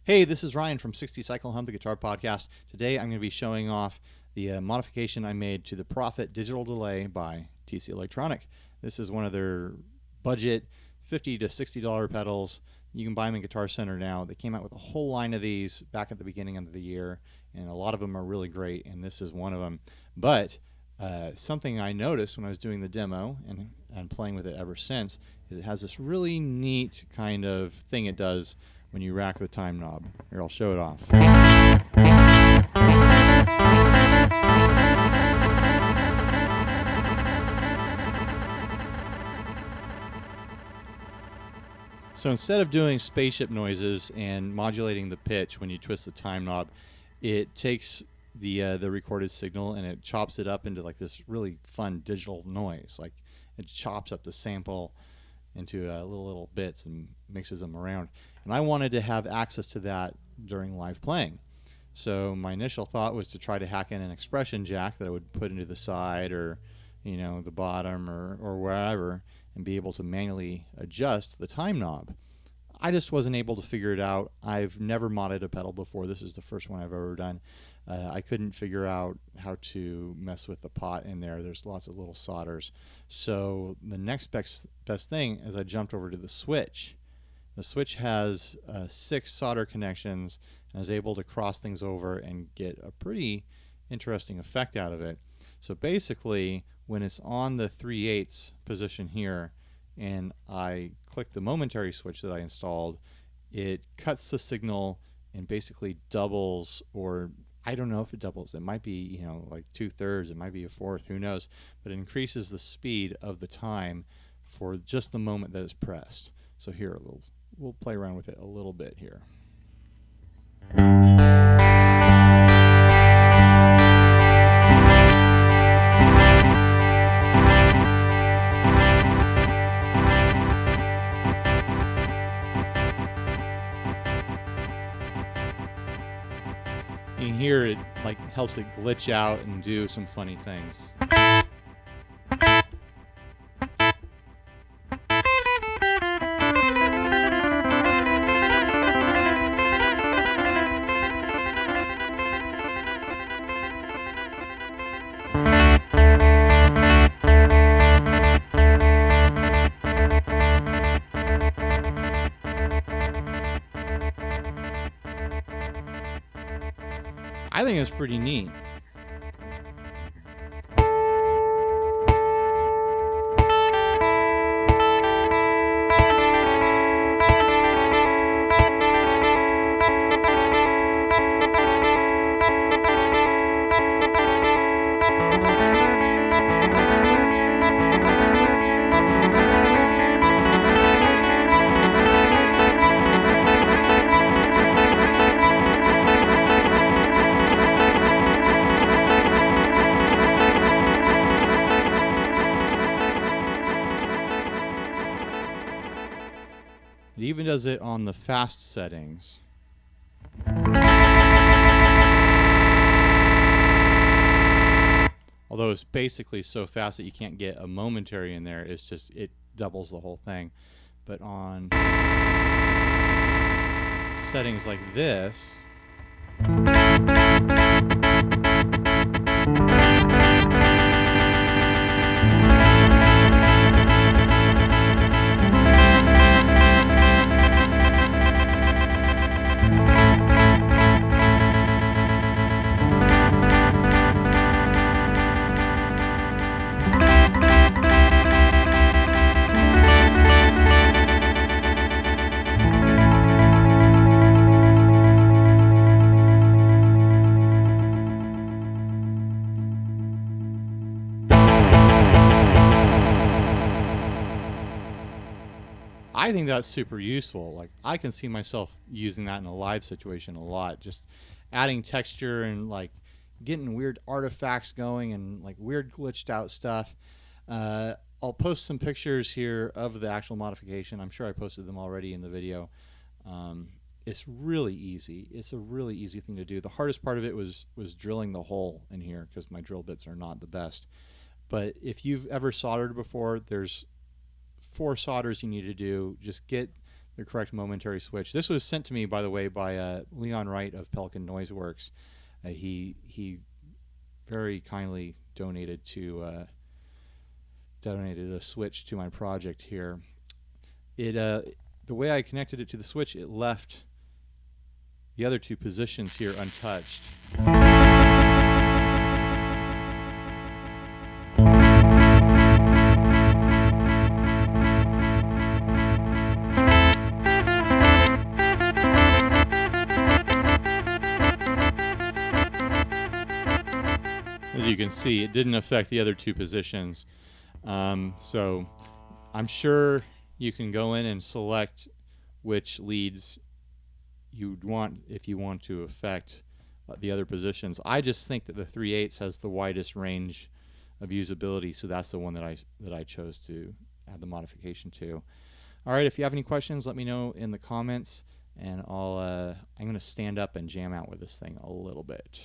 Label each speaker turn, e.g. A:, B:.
A: Hey, this is Ryan from 60 Cycle Hum, the Guitar Podcast. Today I'm going to be showing off the modification I made to the Prophet Digital Delay by TC Electronic. This is one of their budget $50 to $60 pedals. You can buy them in Guitar Center now. They came out with a whole line of these back at the beginning of the year, and a lot of them are really great, and this is one of them. But something I noticed when I was doing the demo and playing with it ever since is it has this really neat kind of thing it does when you rack the time knob. Here, I'll show it off. So instead of doing spaceship noises and modulating the pitch when you twist the time knob, it takes the recorded signal and it chops it up into like this really fun digital noise. Like it chops up the sample into little bits and mixes them around. And I wanted to have access to that during live playing. So my initial thought was to try to hack in an expression jack that I would put into the side or the bottom or wherever and be able to manually adjust the time knob. I just wasn't able to figure it out. I've never modded a pedal before. This is the first one I've ever done. I couldn't figure out how to mess with the pot in there. There's lots of little solders. So the next best thing is I jumped over to the switch. The switch has 6 solder connections and I was able to cross things over and get a pretty interesting effect out of it. So basically, when it's on the 3/8 position here and I click the momentary switch that I installed, it cuts the signal and basically doubles, or I don't know if it doubles. It might be like 2/3, it might be a fourth, who knows, but it increases the speed of the time for just the moment that it's pressed. So here, we'll play around with it a little bit here. You can hear it like helps it glitch out and do some funny things. I think it's pretty neat. It even does it on the fast settings. Although it's basically so fast that you can't get a momentary in there, it's just, it doubles the whole thing. But on settings like this, I think that's super useful. Like I can see myself using that in a live situation a lot, just adding texture and like getting weird artifacts going and like weird glitched out stuff. I'll post some pictures here of the actual modification. I'm sure I posted them already in the video. It's really easy. It's a really easy thing to do. The hardest part of it was drilling the hole in here because my drill bits are not the best. But if you've ever soldered before, there's 4 solders you need to do. Just get the correct momentary switch. This was sent to me, by the way, by Leon Wright of Pelican Noise Works. He very kindly donated a switch to my project here. The way I connected it to the switch, it left the other two positions here untouched. As you can see, it didn't affect the other two positions. So I'm sure you can go in and select which leads you'd want if you want to affect the other positions. I just think that the 3/8 has the widest range of usability, so that's the one that I chose to add the modification to. All right, if you have any questions, let me know in the comments, and I'm going to stand up and jam out with this thing a little bit.